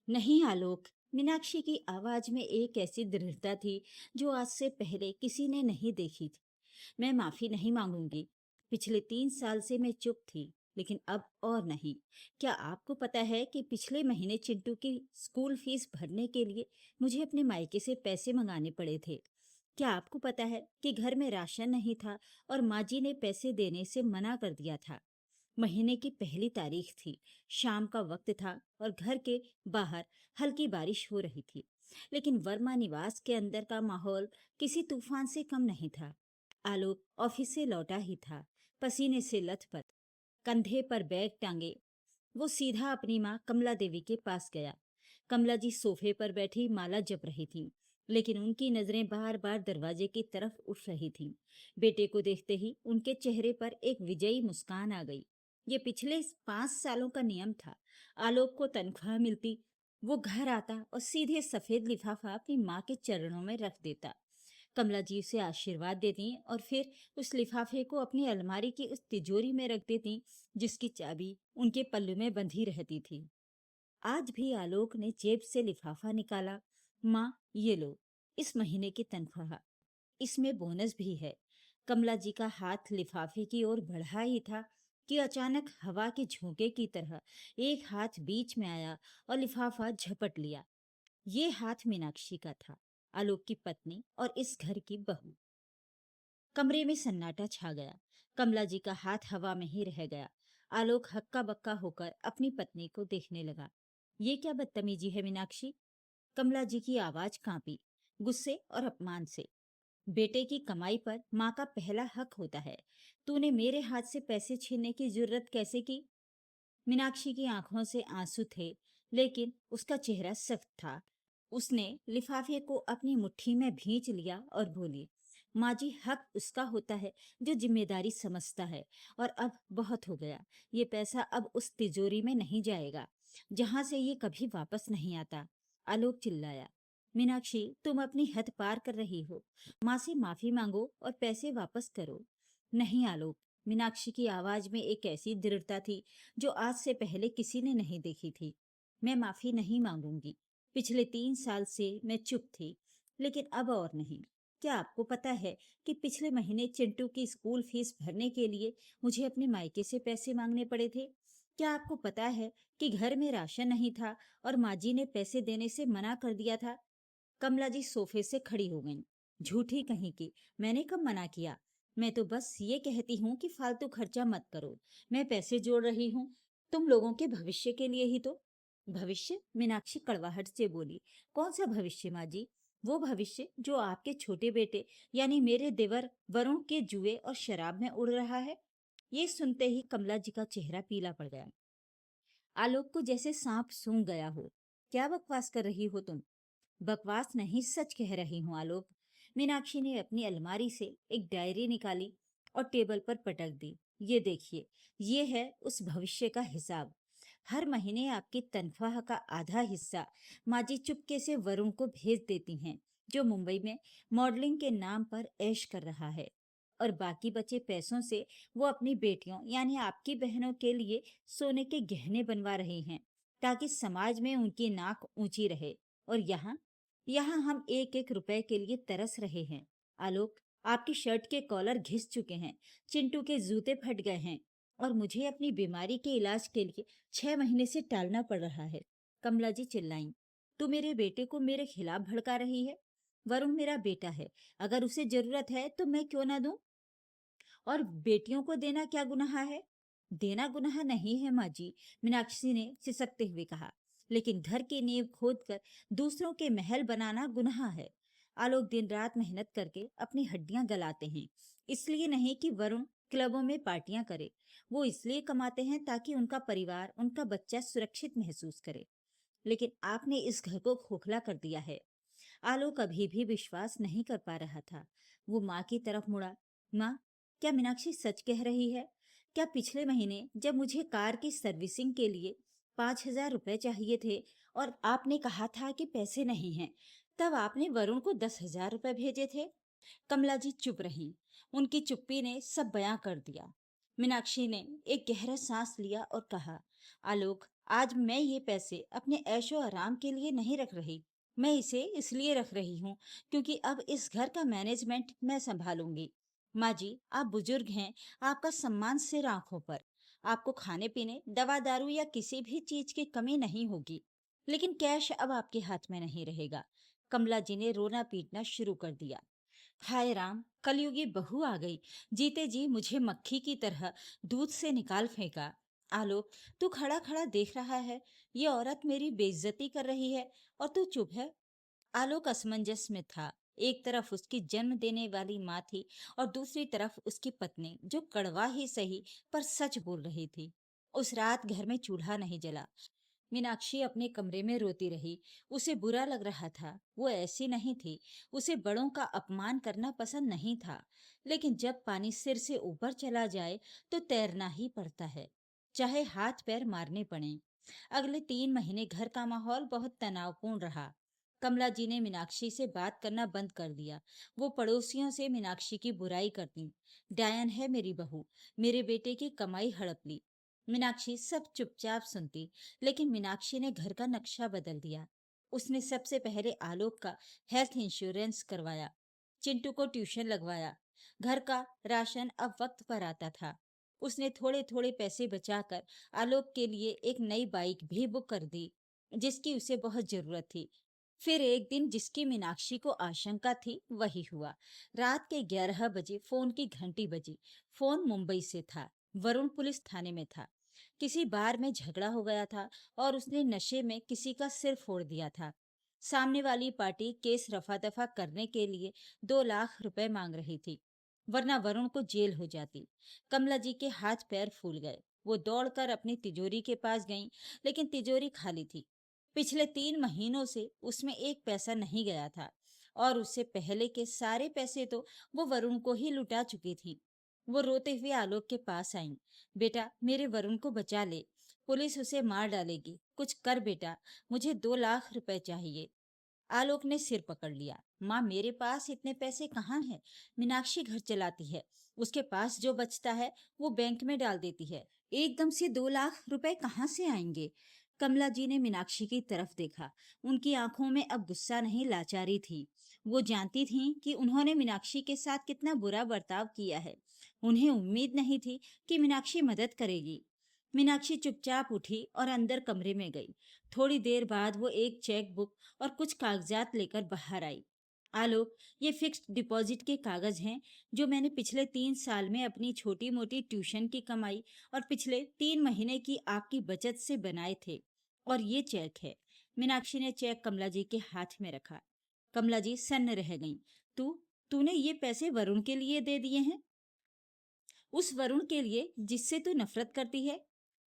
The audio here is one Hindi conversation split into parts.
नहीं आलोक। मीनाक्षी की आवाज में एक ऐसी दृढ़ता थी जो आज से पहले किसी ने नहीं देखी थी। मैं माफी नहीं मांगूंगी। पिछले 3 साल से मैं चुप थी, लेकिन अब और नहीं। क्या आपको पता है कि पिछले महीने चिंटू की स्कूल फीस भरने के लिए मुझे अपने मायके से पैसे मंगाने पड़े थे? क्या आपको पता है कि घर में राशन नहीं था और माँ जी ने पैसे देने से मना कर दिया था? महीने की पहली तारीख थी। शाम का वक्त था और घर के बाहर हल्की बारिश हो रही थी। लेकिन वर्मा निवास के अंदर का माहौल किसी तूफान से कम नहीं था। आलोक ऑफिस से लौटा ही था, पसीने से लथपथ, कंधे पर बैग टांगे। वो सीधा अपनी माँ कमला देवी के पास गया। कमला जी सोफे पर बैठी माला जप रही थी, लेकिन उनकी नजरें बार बार दरवाजे की तरफ उठ रही थीं। बेटे को देखते ही उनके चेहरे पर एक विजयी मुस्कान आ गई। ये पिछले 5 सालों का नियम था। आलोक को तनख्वाह मिलती, वो घर आता और सीधे सफेद लिफाफा अपनी माँ के चरणों में रख देता। कमला जी उसे आशीर्वाद देती और फिर उस लिफाफे को अपनी अलमारी की उस तिजोरी में रख देती जिसकी चाबी उनके पल्लू में बंधी रहती थी। आज भी आलोक ने जेब से लिफाफा निकाला। माँ, ये लो, इस महीने की तनख्वाह, इसमें बोनस भी है। कमला जी का हाथ लिफाफे की ओर बढ़ा ही था कि अचानक हवा के झोंके की तरह एक हाथ बीच में आया और लिफाफा झपट लिया। ये हाथ मीनाक्षी का था, आलोक की पत्नी और इस घर की बहू। कमरे में सन्नाटा छा गया। कमला जी का हाथ हवा में ही रह गया। आलोक हक्का बक्का होकर अपनी पत्नी को देखने लगा। ये क्या बदतमीजी है मीनाक्षी? कमला जी की आवाज कांपी, गुस्से और अपमान से। बेटे की कमाई पर माँ का पहला हक होता है। तूने मेरे हाथ से पैसे छीनने की जरूरत कैसे की? मीनाक्षी की आंखों से आंसू थे, लेकिन उसका चेहरा सख्त था। उसने लिफाफे को अपनी मुट्ठी में भींच लिया और बोली, माँ जी, हक उसका होता है जो जिम्मेदारी समझता है। और अब बहुत हो गया। ये पैसा अब उस तिजोरी में नहीं जाएगा, जहां से ये कभी वापस नहीं आता। आलोक चिल्लाया। मीनाक्षी, तुम अपनी हद पार कर रही हो। माँ से माफी मांगो और पैसे वापस करो। नहीं आलोक। मीनाक्षी की आवाज में एक ऐसी दृढ़ता थी जो आज से पहले किसी ने नहीं देखी थी। मैं माफी नहीं मांगूंगी। पिछले 3 साल से मैं चुप थी, लेकिन अब और नहीं। क्या आपको पता है कि पिछले महीने चिंटू की स्कूल फीस भरने के लिए मुझे अपने मायके से पैसे मांगने पड़े थे? क्या आपको पता है कि घर में राशन नहीं था और माँ जी ने पैसे देने से मना कर दिया था? कमला जी सोफे से खड़ी हो गईं। झूठी कहीं की। मैंने कब मना किया? मैं तो बस ये कहती हूँ कि फालतू खर्चा मत करो। मैं पैसे जोड़ रही हूँ, तुम लोगों के भविष्य के लिए ही तो। भविष्य? मीनाक्षी कड़वाहट से बोली। कौन सा भविष्य माँ जी? वो भविष्य जो आपके छोटे बेटे यानी मेरे देवर वरुण के जुए और शराब में उड़ रहा है। ये सुनते ही कमला जी का चेहरा पीला पड़ गया। आलोक को जैसे सांप सूंघ गया हो। क्या बकवास कर रही हो तुम? बकवास नहीं, सच कह रही हूँ आलोक। मीनाक्षी ने अपनी अलमारी से एक डायरी निकाली और टेबल पर पटक दी। ये देखिए, ये है उस भविष्य का हिसाब। हर महीने आपकी तनख्वाह का आधा हिस्सा माँ जी चुपके से वरुण को भेज देती हैं, जो मुंबई में मॉडलिंग के नाम पर ऐश कर रहा है। और बाकी बचे पैसों से वो अपनी बेटियों यानी आपकी बहनों के लिए सोने के गहने बनवा रही हैं, ताकि समाज में उनकी नाक ऊंची रहे। और यहाँ यहाँ हम एक एक रुपए के लिए तरस रहे हैं। आलोक, आपकी शर्ट के कॉलर घिस चुके हैं, चिंटू के जूते फट गए हैं और मुझे अपनी बीमारी के इलाज के लिए 6 महीने से टालना पड़ रहा है। कमला जी चिल्लाईं। तू मेरे बेटे को मेरे खिलाफ भड़का रही है। वरुण मेरा बेटा है, अगर उसे जरूरत है तो मैं क्यों ना दूं? और बेटियों को देना क्या गुनाह है? देना गुनाह नहीं है माँ जी, मीनाक्षी ने सिसकते हुए कहा। लेकिन घर की नींव खोदकर दूसरों के महल बनाना गुनाह है। आलोक दिन रात मेहनत करके अपनी हड्डियां गलाते हैं, इसलिए नहीं कि वरुण क्लबों में पार्टियां करे। वो इसलिए कमाते हैं ताकि उनका परिवार, उनका बच्चा सुरक्षित महसूस करे। लेकिन आपने इस घर को खोखला कर दिया है। आलोक अभी भी विश्वास नहीं कर पा रहा था। वो माँ की तरफ मुड़ा। माँ, क्या मीनाक्षी सच कह रही है? क्या पिछले महीने जब मुझे कार की सर्विसिंग के लिए 5,000 रुपए चाहिए थे और आपने कहा था कि पैसे नहीं हैं, तब आपने वरुण को 10,000 रुपए भेजे थे? कमला जी चुप रहीं। उनकी चुप्पी ने सब बयां कर दिया। मीनाक्षी ने एक गहरा सांस लिया और कहा, आलोक, आज मैं ये पैसे अपने ऐशो आराम के लिए नहीं रख रही। मैं इसे इसलिए रख रही हूँ क्योंकि अब इस घर का मैनेजमेंट मैं संभालूंगी। माँ जी, आप बुजुर्ग हैं, आपका सम्मान सिर आंखों पर। आपको खाने पीने, दवा दारू या किसी भी चीज की कमी नहीं होगी। लेकिन कैश अब आपके हाथ में नहीं रहेगा। कमला जी ने रोना पीटना शुरू कर दिया। हाय राम, कलयुगी बहू आ गई। जीते जी मुझे मक्खी की तरह दूध से निकाल फेंका। आलोक, तू खड़ा खड़ा देख रहा है, ये औरत मेरी बेइज्जती कर रही है और तू चुप है। आलोक असमंजस में था। एक तरफ उसकी जन्म देने वाली माँ थी और दूसरी तरफ उसकी पत्नी, जो कड़वा ही सही पर सच बोल रही थी। उस रात घर में चूल्हा नहीं जला। मीनाक्षी अपने कमरे में रोती रही। उसे बुरा लग रहा था, वो ऐसी नहीं थी। उसे बड़ों का अपमान करना पसंद नहीं था, लेकिन जब पानी सिर से ऊपर चला जाए तो तैरना ही पड़ता है, चाहे हाथ पैर मारने पड़े। अगले 3 महीने घर का माहौल बहुत तनावपूर्ण रहा। कमला जी ने मीनाक्षी से बात करना बंद कर दिया। वो पड़ोसियों से मीनाक्षी की बुराई करती। डायन है मेरी बहू, मेरे बेटे की कमाई हड़प ली। मीनाक्षी सब चुपचाप सुनती, लेकिन मीनाक्षी ने घर का नक्शा बदल दिया। उसने सबसे पहले आलोक का हेल्थ इंश्योरेंस करवाया, चिंटू को ट्यूशन लगवाया, घर का राशन अब वक्त पर आता था। उसने थोड़े थोड़े पैसे बचाकर आलोक के लिए एक नई बाइक भी बुक कर दी, जिसकी उसे बहुत जरूरत थी। फिर एक दिन जिसकी मीनाक्षी को आशंका थी वही हुआ। रात के 11 बजे फोन की घंटी बजी। फोन मुंबई से था। वरुण पुलिस थाने में था। किसी बार में झगड़ा हो गया था और उसने नशे में किसी का सिर फोड़ दिया था। सामने वाली पार्टी केस रफा दफा करने के लिए 2 लाख रुपए मांग रही थी, वरना वरुण को जेल हो जाती। कमला जी के हाथ पैर फूल गए। वो दौड़कर अपनी तिजोरी के पास गईं, लेकिन तिजोरी खाली थी। पिछले 3 महीनों से उसमें एक पैसा नहीं गया था और उससे पहले के सारे पैसे तो वो वरुण को ही लुटा चुकी थी। वो रोते हुए आलोक के पास आई। बेटा, मेरे वरुण को बचा ले, पुलिस उसे मार डालेगी, कुछ कर बेटा, मुझे 2 लाख रुपए चाहिए। आलोक ने सिर पकड़ लिया। माँ, मेरे पास इतने पैसे कहाँ हैं? मीनाक्षी घर चलाती है, उसके पास जो बचता है वो बैंक में डाल देती है। एकदम से 2 लाख रुपए कहाँ से आएंगे? कमला जी ने मीनाक्षी की तरफ देखा। उनकी आंखों में अब गुस्सा नहीं, लाचारी थी। वो जानती थी कि उन्होंने मीनाक्षी के साथ कितना बुरा बर्ताव किया है। उन्हें उम्मीद नहीं थी कि मीनाक्षी मदद करेगी। मीनाक्षी चुपचाप उठी और अंदर कमरे में गई। थोड़ी देर बाद वो एक चेक बुक और कुछ कागजात लेकर बाहर आई। आलोक, ये फिक्स्ड डिपॉजिट के कागज हैं जो मैंने पिछले 3 साल में अपनी छोटी मोटी ट्यूशन की कमाई और पिछले 3 महीने की आपकी बचत से बनाए थे। और ये चेक है। मीनाक्षी ने चेक कमला जी के हाथ में रखा। कमला जी सन्न रह गईं। तू तूने ये पैसे वरुण के लिए दे दिए हैं? उस वरुण के लिए जिससे तू नफरत करती है?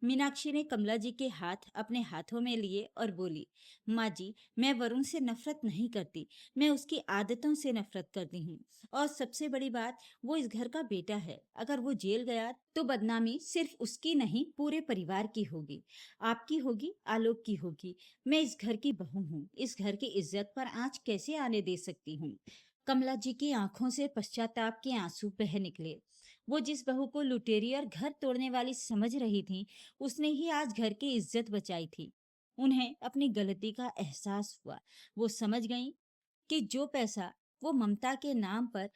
मीनाक्षी ने कमला जी के हाथ अपने हाथों में लिए और बोली, माँ जी, मैं वरुण से नफरत नहीं करती, मैं उसकी आदतों से नफरत करती हूँ। और सबसे बड़ी बात, वो इस घर का बेटा है। अगर वो जेल गया तो बदनामी सिर्फ उसकी नहीं, पूरे परिवार की होगी। आपकी होगी, आलोक की होगी। मैं इस घर की बहू हूँ, इस घर की इज्जत पर आंच कैसे आने दे सकती हूँ? कमला जी की आंखों से पश्चाताप के आंसू बह निकले। वो जिस बहू को लुटेरी और घर तोड़ने वाली समझ रही थी, उसने ही आज घर की इज्जत बचाई थी। उन्हें अपनी गलती का एहसास हुआ। वो समझ गईं कि जो पैसा वो ममता के नाम पर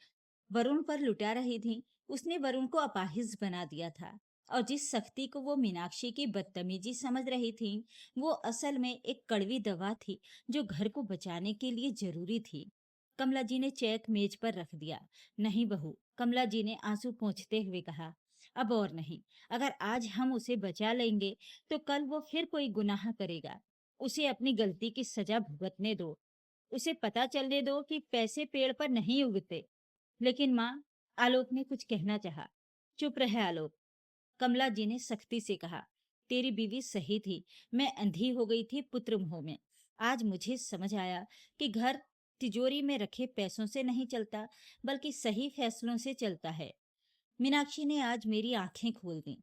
वरुण पर लुटा रही थी, उसने वरुण को अपाहिज बना दिया था। और जिस सख्ती को वो मीनाक्षी की बदतमीजी समझ रही थी, वो असल में एक कड़वी दवा थी जो घर को बचाने के लिए जरूरी थी। कमला जी ने चेक मेज पर रख दिया। नहीं बहू, कमला जी ने आंसू पोंछते हुए कहा, अब और नहीं। अगर आज हम उसे बचा लेंगे तो कल वो फिर कोई गुनाह करेगा। उसे अपनी गलती की सजा भुगतने दो। उसे पता चलने दो कि पैसे पेड़ पर नहीं उगते। लेकिन माँ, आलोक ने कुछ कहना चाहा। चुप रहे आलोक, कमला जी ने सख्ती से कहा। तेरी बीवी सही थी, मैं अंधी हो गई थी पुत्र मोह में। आज मुझे समझ आया कि घर तिजोरी में रखे पैसों से नहीं चलता, बल्कि सही फैसलों से चलता है। मीनाक्षी ने आज मेरी आंखें खोल दी।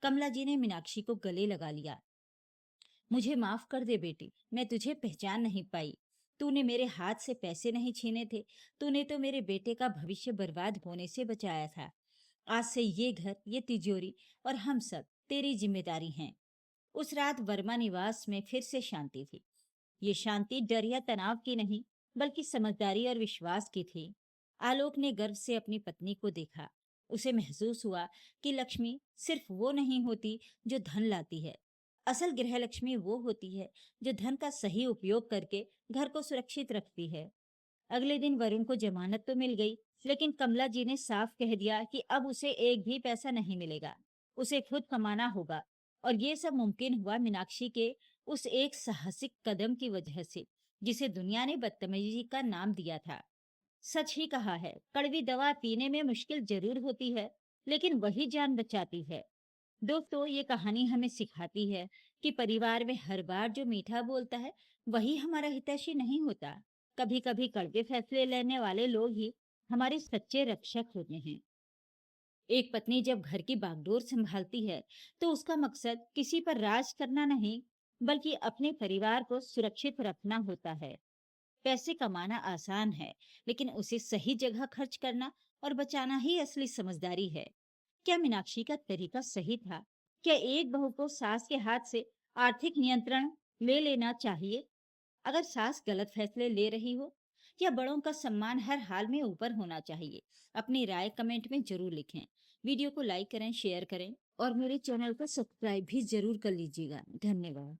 कमला जी ने मीनाक्षी को गले लगा लिया। मुझे माफ कर दे बेटी, मैं तुझे पहचान नहीं पाई। तूने मेरे हाथ से पैसे नहीं छीने थे, तूने तो मेरे बेटे का भविष्य बर्बाद होने से बचाया था। आज से ये घर, ये तिजोरी और हम सब तेरी जिम्मेदारी हैं। उस रात वर्मा निवास में फिर से शांति थी। ये शांति डर या तनाव की नहीं, बल्कि समझदारी और विश्वास की थी। आलोक ने गर्व से अपनी पत्नी को देखा। उसे महसूस हुआ कि लक्ष्मी सिर्फ वो नहीं होती जो धन लाती है। असल गृह लक्ष्मी वो होती है जो धन का सही उपयोग करके घर को सुरक्षित रखती है। अगले दिन वरुण को जमानत तो मिल गई, लेकिन कमला जी ने साफ कह दिया कि अब उसे एक भी पैसा नहीं मिलेगा। उसे खुद कमाना होगा। और ये सब मुमकिन हुआ मीनाक्षी के उस एक साहसिक कदम की वजह से, जिसे दुनिया ने बदतमीजी का नाम दिया था। सच ही कहा है, कड़वी दवा पीने में मुश्किल जरूर होती है, लेकिन वही जान बचाती है। दोस्तों, ये कहानी हमें सिखाती है कि परिवार में हर बार जो मीठा बोलता है, वही हमारा हितैषी नहीं होता। कभी कभी कड़वे फैसले लेने वाले लोग ही हमारे सच्चे रक्षक होते हैं। एक पत्नी जब घर की बागडोर संभालती है, तो उसका मकसद किसी पर राज करना नहीं, बल्कि अपने परिवार को सुरक्षित रखना होता है। पैसे कमाना आसान है, लेकिन उसे सही जगह खर्च करना और बचाना ही असली समझदारी है। क्या मीनाक्षी का तरीका सही था? क्या एक बहू को सास के हाथ से आर्थिक नियंत्रण ले लेना चाहिए अगर सास गलत फैसले ले रही हो? या बड़ों का सम्मान हर हाल में ऊपर होना चाहिए? अपनी राय कमेंट में जरूर लिखें। वीडियो को लाइक करें, शेयर करें और मेरे चैनल को सब्सक्राइब भी जरूर कर लीजिएगा। धन्यवाद।